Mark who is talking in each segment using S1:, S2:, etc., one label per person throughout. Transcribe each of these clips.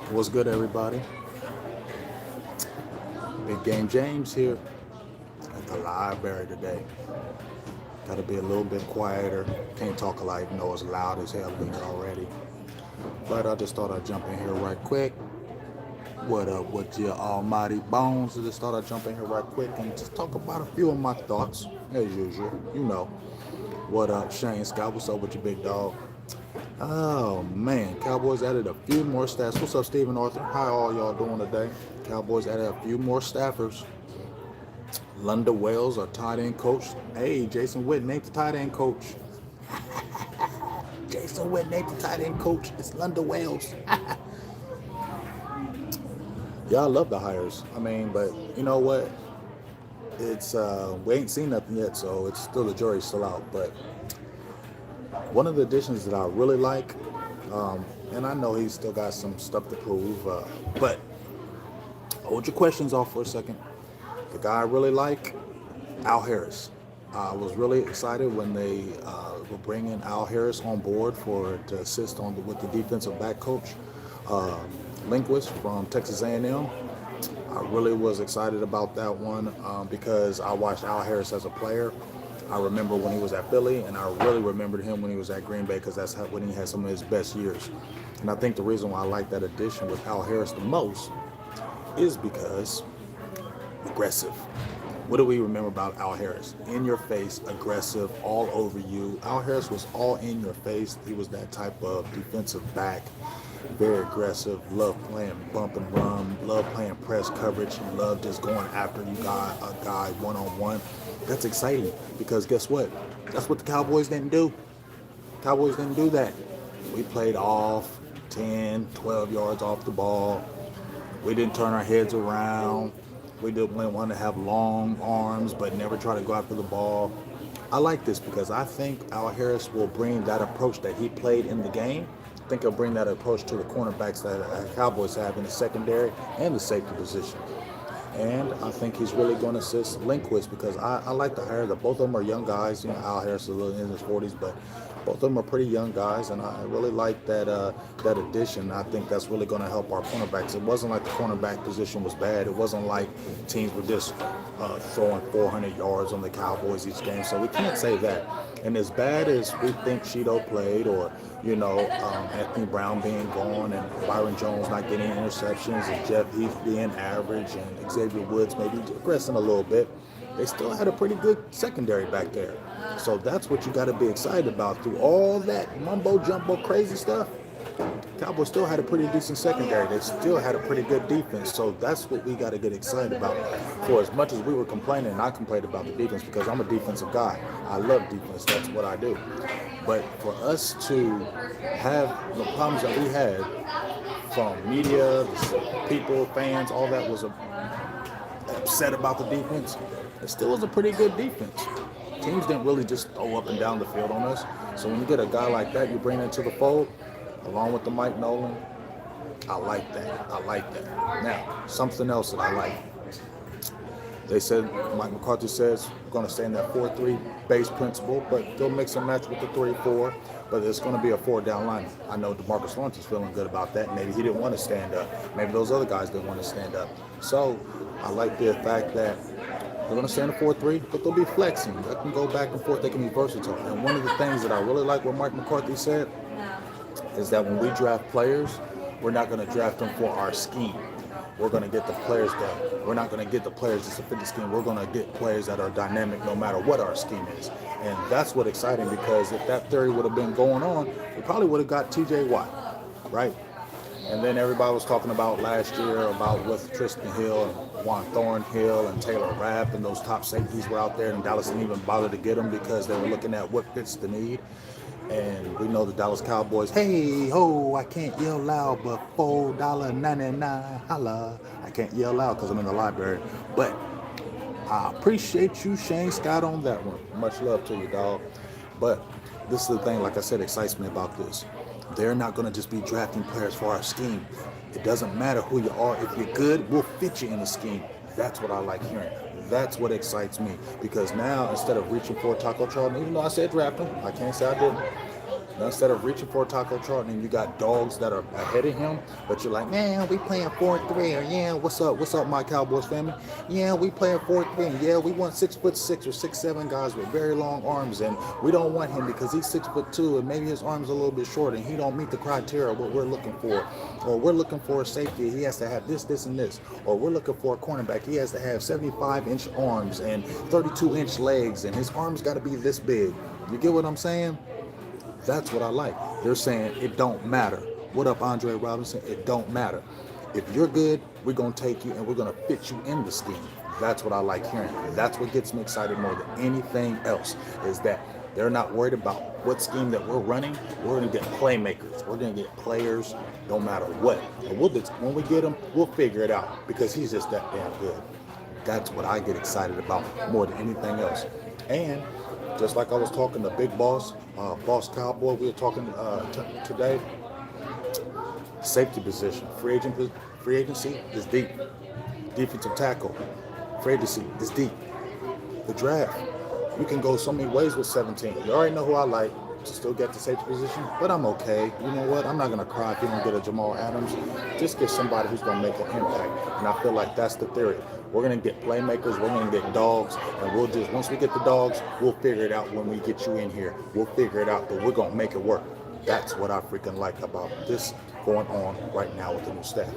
S1: What's good, everybody? Big Game James here at the library today. Got to be a little bit quieter. Can't talk a lot, even though it's loud as hell in here already. But I just thought I'd jump in here right quick. What up with your almighty bones? I just thought I'd jump in here right quick and just talk about a few of my thoughts, as usual. You know. What up, Shane Scott? What's up with your big dog? Oh man, Cowboys added a few more stats. What's up, Stephen Arthur? How all y'all doing today? Cowboys added a few more staffers. Lunda Wells, our tight end coach. Hey, Jason Witten ain't the tight end coach. Jason Witten ain't the tight end coach. It's Lunda Wells. Yeah, I love the hires. I mean, but you know what? It's we ain't seen nothing yet, so it's still the jury's still out. But one of the additions that I really like, and I know he's still got some stuff to prove, but hold your questions off for a second. The guy I really like, Al Harris. I was really excited when they were bringing Al Harris on board to assist with the defensive back coach, Linguist from Texas A&M. I really was excited about that one because I watched Al Harris as a player. I remember when he was at Philly, and I really remembered him when he was at Green Bay because that's when he had some of his best years. And I think the reason why I like that addition with Al Harris the most is because aggressive. What do we remember about Al Harris? In your face, aggressive, all over you. Al Harris was all in your face. He was that type of defensive back, very aggressive, loved playing bump and run, loved playing press coverage, loved just going after you got a guy one-on-one. That's exciting because guess what? That's what the Cowboys didn't do. Cowboys didn't do that. We played off 10, 12 yards off the ball. We didn't turn our heads around. We didn't want to have long arms, but never try to go after the ball. I like this because I think Al Harris will bring that approach that he played in the game. I think he'll bring that approach to the cornerbacks that the Cowboys have in the secondary and the safety position. And I think he's really going to assist Lindquist because I like the hire. Both of them are young guys. You know, Al Harris is a little in his 40s, but both of them are pretty young guys, and I really like that addition. I think that's really going to help our cornerbacks. It wasn't like the cornerback position was bad. It wasn't like teams were just throwing 400 yards on the Cowboys each game. So we can't say that. And as bad as we think Cheeto played, or Anthony Brown being gone, and Byron Jones not getting interceptions, and Jeff Heath being average, and Xavier Woods maybe regressing a little bit, they still had a pretty good secondary back there. So that's what you got to be excited about. Through all that mumbo-jumbo crazy stuff, Cowboys still had a pretty decent secondary. They still had a pretty good defense. So that's what we got to get excited about. For as much as we were complaining, and I complained about the defense because I'm a defensive guy. I love defense. That's what I do. But for us to have the problems that we had from media, people, fans, all that was upset about the defense, it still was a pretty good defense. Teams didn't really just throw up and down the field on us. So when you get a guy like that, you bring into the fold, along with the Mike Nolan, I like that. I like that. Now, something else that I like. They said, Mike McCarthy says, we're going to stay in that 4-3 base principle, but they'll mix and match with the 3-4, but it's going to be a 4-down line. I know DeMarcus Lawrence is feeling good about that. Maybe he didn't want to stand up. Maybe those other guys didn't want to stand up. So I like the fact that they're going to stay in the 4-3, but they'll be flexing. They can go back and forth. They can be versatile. And one of the things that I really like what Mike McCarthy said is that when we draft players, we're not going to draft them for our scheme. We're going to get the players that we're not going to get the players just to fit the scheme. We're going to get players that are dynamic no matter what our scheme is. And that's what's exciting because if that theory would have been going on, we probably would have got TJ Watt, right? And then everybody was talking about last year about with Tristan Hill and Juan Thornhill and Taylor Rapp and those top safeties were out there, and Dallas didn't even bother to get them because they were looking at what fits the need. And we know the Dallas Cowboys, hey, ho, I can't yell loud, but $4.99, holla. I can't yell loud because I'm in the library. But I appreciate you, Shane Scott, on that one. Much love to you, dog. But this is the thing, like I said, excites me about this. They're not going to just be drafting players for our scheme. It doesn't matter who you are. If you're good, we'll fit you in the scheme. That's what I like hearing. That's what excites me, because now instead of reaching for Taco Charlton, even though I said draft him, I can't say I didn't. Now, instead of reaching for Taco Charlton and you got dogs that are ahead of him, but you're like, man, we playing 4-3, or yeah, what's up, my Cowboys family? Yeah, we playing 4-3, and yeah, we want 6'6" or 6'7" guys with very long arms, and we don't want him because he's 6'2", and maybe his arms a little bit short, and he don't meet the criteria of what we're looking for. Or we're looking for a safety, he has to have this, and this. Or we're looking for a cornerback, he has to have 75-inch arms and 32-inch legs, and his arms got to be this big. You get what I'm saying? That's what I like. They're saying it don't matter. What up, Andre Robinson? It don't matter. If you're good, we're going to take you and we're going to fit you in the scheme. That's what I like hearing. That's what gets me excited more than anything else, is that they're not worried about what scheme that we're running. We're going to get playmakers. We're going to get players no matter what. And when we get them, we'll figure it out, because he's just that damn good. That's what I get excited about more than anything else. And just like I was talking to Big Boss, Boss Cowboy, we were talking today, safety position, free agency is deep. Defensive tackle, free agency is deep. The draft, you can go so many ways with 17. You already know who I like to still get the safety position, but I'm okay. You know what? I'm not going to cry if you don't get a Jamal Adams. Just get somebody who's going to make an impact. And I feel like that's the theory. We're going to get playmakers, we're going to get dogs, and once we get the dogs, we'll figure it out when we get you in here. We'll figure it out, but we're going to make it work. That's what I freaking like about this going on right now with the new staff.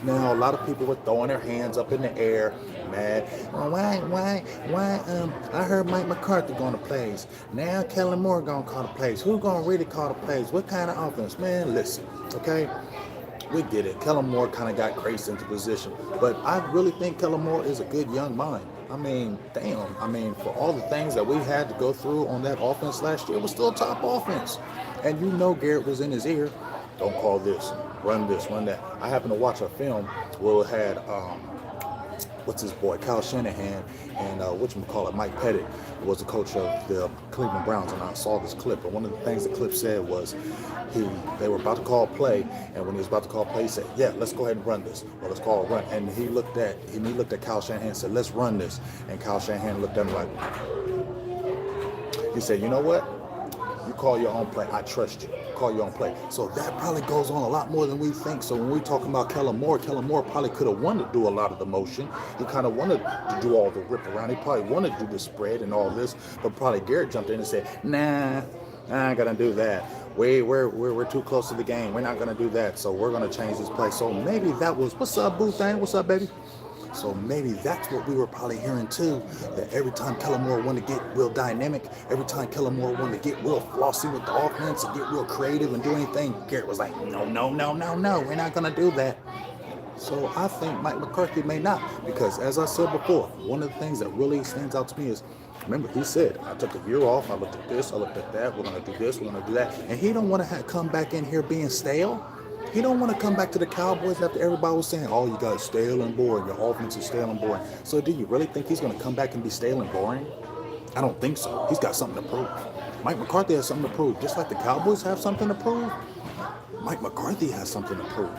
S1: Now, a lot of people were throwing their hands up in the air, mad. Well, why? I heard Mike McCarthy going to plays. Now Kellen Moore going to call the plays. Who's going to really call the plays? What kind of offense? Man, listen, okay? We get it. Kellen Moore kind of got Grace into position. But I really think Kellen Moore is a good young mind. I mean, damn. I mean, for all the things that we had to go through on that offense last year, it was still top offense. And you know Garrett was in his ear. Don't call this. Run this, run that. I happened to watch a film where it had, what's his boy, Kyle Shanahan, and whatchamacallit, Mike Pettit was the coach of the Cleveland Browns, and I saw this clip. And one of the things the clip said was they were about to call play, and when he was about to call play, he said, yeah, let's go ahead and run this. Well, let's call a run. And he looked at Kyle Shanahan and said, let's run this. And Kyle Shanahan looked at him like, he said, you know what? You call your own play. I trust you. Call your own play. So that probably goes on a lot more than we think. So when we're talking about Kellen Moore probably could have wanted to do a lot of the motion. He kind of wanted to do all the rip around. He probably wanted to do the spread and all this. But probably Garrett jumped in and said, nah, I ain't going to do that. We're too close to the game. We're not going to do that. So we're going to change this play. So maybe that was, what's up, Boo Thang? What's up, baby? So maybe that's what we were probably hearing too, that every time Kellen Moore wanted to get real dynamic, every time Kellen Moore wanted to get real flossy with the offense and get real creative and do anything, Garrett was like, no, we're not going to do that. So I think Mike McCarthy may not, because as I said before, one of the things that really stands out to me is, remember, he said, I took a year off, I looked at this, I looked at that, we're going to do this, we're going to do that. And he don't want to come back in here being stale. He don't want to come back to the Cowboys after everybody was saying, oh, you got stale and boring, your offense is stale and boring. So do you really think he's going to come back and be stale and boring? I don't think so. He's got something to prove. Mike McCarthy has something to prove. Just like the Cowboys have something to prove, Mike McCarthy has something to prove.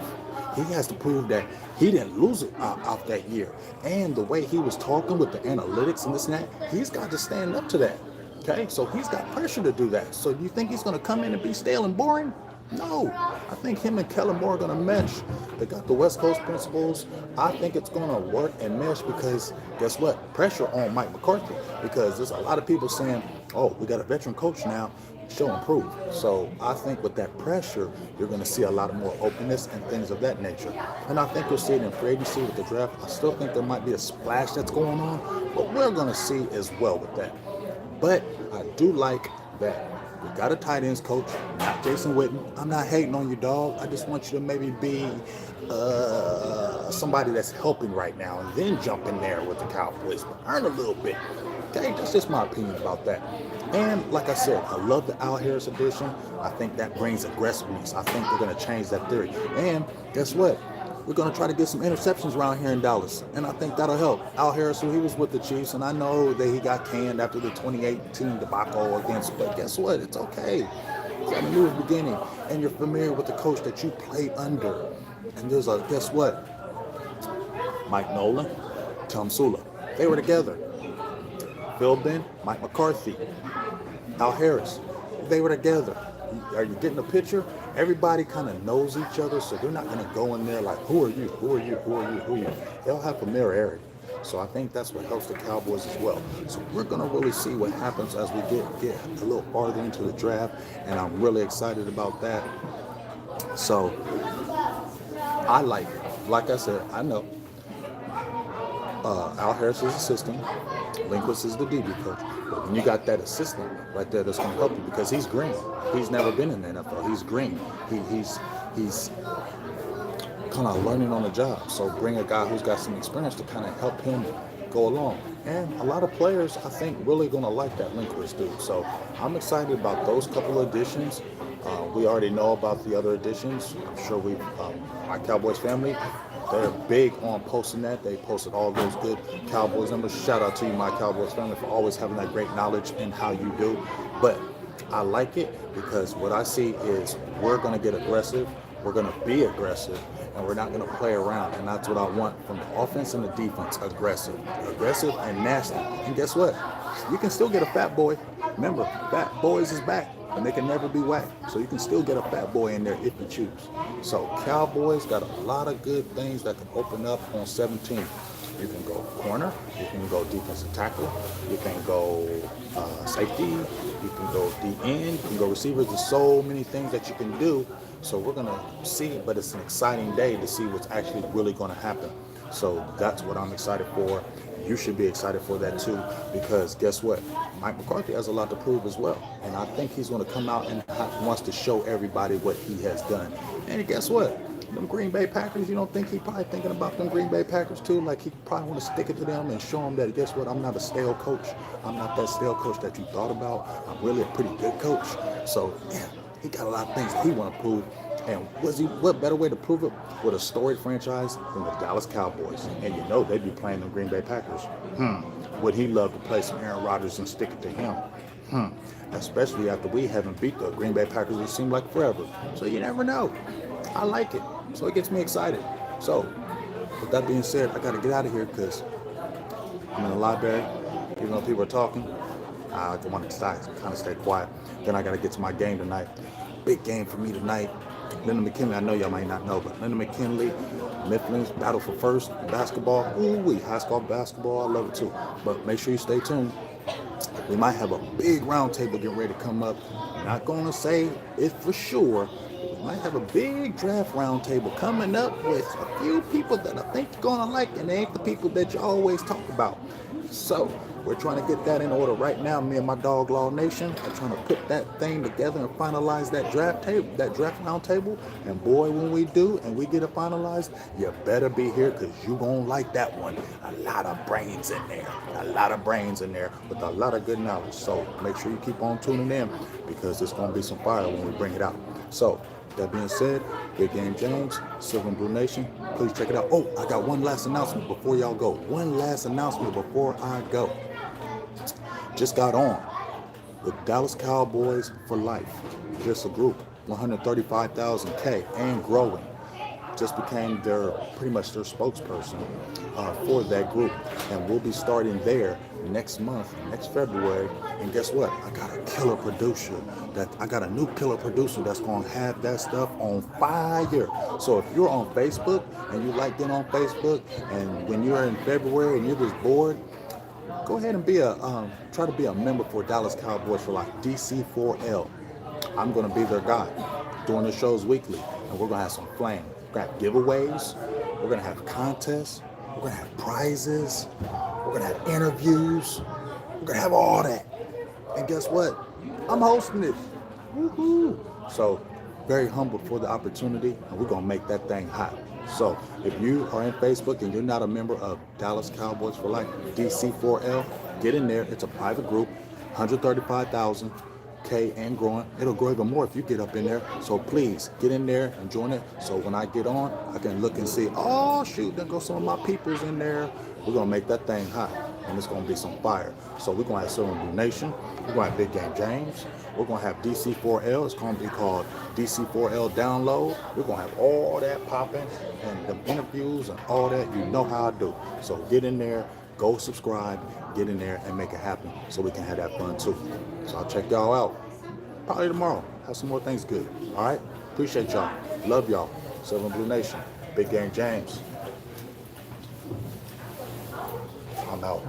S1: He has to prove that he didn't lose it out that year. And the way he was talking with the analytics and this and that, he's got to stand up to that. Okay, so he's got pressure to do that. So do you think he's going to come in and be stale and boring? No, I think him and Kellen Moore are going to mesh. They got the West Coast principles. I think it's going to work and mesh because, guess what? Pressure on Mike McCarthy, because there's a lot of people saying, oh, we got a veteran coach now, show and prove. So I think with that pressure, you're going to see a lot more openness and things of that nature. And I think you'll see it in free agency with the draft. I still think there might be a splash that's going on, but we're going to see as well with that. But I do like that we got a tight ends coach, not Jason Witten. I'm not hating on you, dog. I just want you to maybe be somebody that's helping right now and then jump in there with the Cowboys, but earn a little bit. Okay, that's just my opinion about that. And like I said, I love the Al Harris edition. I think that brings aggressiveness. I think they're going to change that theory. And guess what? We're going to try to get some interceptions around here in Dallas. And I think that'll help. Al Harris, he was with the Chiefs, and I know that he got canned after the 2018 debacle against, but guess what? It's okay. It's a new beginning. And you're familiar with the coach that you played under. And there's guess what? Mike Nolan, Tom Sula. They were together. Phil Ben, Mike McCarthy, Al Harris. They were together. Are you getting a picture? Everybody kind of knows each other, so they're not going to go in there like, who are you? Who are you? Who are you? Who are you? They'll have familiarity. So I think that's what helps the Cowboys as well. So we're going to really see what happens as we get a little farther into the draft, and I'm really excited about that. So I like I said, I know Al Harris is assistant, Linguist is the DB coach. But when you got that assistant right there, that's going to help you because he's green. He's never been in the NFL. He's green. He's kind of learning on the job. So bring a guy who's got some experience to kind of help him go along. And a lot of players, I think, really going to like that Linguist dude. So I'm excited about those couple of additions. We already know about the other additions. I'm sure my Cowboys family, they're big on posting that. They posted all those good Cowboys numbers. Shout out to you, my Cowboys family, for always having that great knowledge in how you do. But I like it because what I see is we're going to get aggressive. We're going to be aggressive, and we're not going to play around. And that's what I want from the offense and the defense, aggressive and nasty. And guess what? You can still get a fat boy. Remember, fat boys is back, and they can never be whacked. So you can still get a fat boy in there if you choose. So Cowboys got a lot of good things that can open up on 17. You can go corner, you can go defensive tackle, you can go safety, you can go D-end, you can go receivers. There's so many things that you can do. So we're going to see, but it's an exciting day to see what's actually really going to happen. So that's what I'm excited for. You should be excited for that too, because guess what? Mike McCarthy has a lot to prove as well. And I think he's going to come out and wants to show everybody what he has done. And guess what? Them Green Bay Packers, you don't think he probably thinking about them Green Bay Packers too? Like he probably want to stick it to them and show them that, guess what? I'm not a stale coach. I'm not that stale coach that you thought about. I'm really a pretty good coach. So, yeah, he got a lot of things that he want to prove. And what better way to prove it with a storied franchise than the Dallas Cowboys? And you know they'd be playing the Green Bay Packers. Would he love to play some Aaron Rodgers and stick it to him? Especially after we haven't beat the Green Bay Packers, it seemed like forever. So you never know. I like it. So it gets me excited. So with that being said, I got to get out of here because I'm in the library. Even though people are talking, I want to kind of stay quiet. Then I got to get to my game tonight. Big game for me tonight. Linda McKinley, I know y'all might not know, but Linda McKinley, Mifflin's battle for first basketball. Ooh-wee, high school basketball, I love it too. But make sure you stay tuned. We might have a big round table getting ready to come up. I'm not going to say it for sure. We might have a big draft round table coming up with a few people that I think you're going to like, and they ain't the people that you always talk about. So we're trying to get that in order right now. Me and my Dog Law Nation are trying to put that thing together and finalize that draft round table. And boy, when we do and we get it finalized, you better be here because you gonna like that one. A lot of brains in there. A lot of brains in there with a lot of good knowledge. So make sure you keep on tuning in because it's gonna be some fire when we bring it out. So that being said, Big Game James, Silver and Blue Nation, please check it out. Oh, I got one last announcement before y'all go. One last announcement before I go. Just got on with Dallas Cowboys for Life. Just a group, 135,000K and growing. Just became pretty much their spokesperson for that group. And we'll be starting there next month, next February. And guess what? I got a new killer producer that's going to have that stuff on fire. So if you're on Facebook and you like getting on Facebook, and when you're in February and you're just bored, go ahead and try to be a member for Dallas Cowboys for Life, DC4L. I'm going to be their guy doing the shows weekly, and we're going to have some flame. We're going to have giveaways. We're going to have contests. We're going to have prizes. We're going to have interviews. We're going to have all that. And guess what? I'm hosting it. Woohoo! So very humbled for the opportunity, and we're going to make that thing hot. So if you are in Facebook and you're not a member of Dallas Cowboys for Life, DC4L, get in there. It's a private group, 135,000K and growing. It'll grow even more if you get up in there. So please get in there and join it. So when I get on, I can look and see, oh shoot, there go some of my peoples in there. We're going to make that thing hot, and it's going to be some fire. So we're going to have Silver and Blue Nation. We're going to have Big Game James. We're going to have DC4L. It's going to be called DC4L Download. We're going to have all that popping and the interviews and all that. You know how I do. So get in there, go subscribe, get in there and make it happen so we can have that fun too. So I'll check y'all out probably tomorrow. Have some more things good. All right? Appreciate y'all. Love y'all. Silver and Blue Nation. Big Game James. I'm out.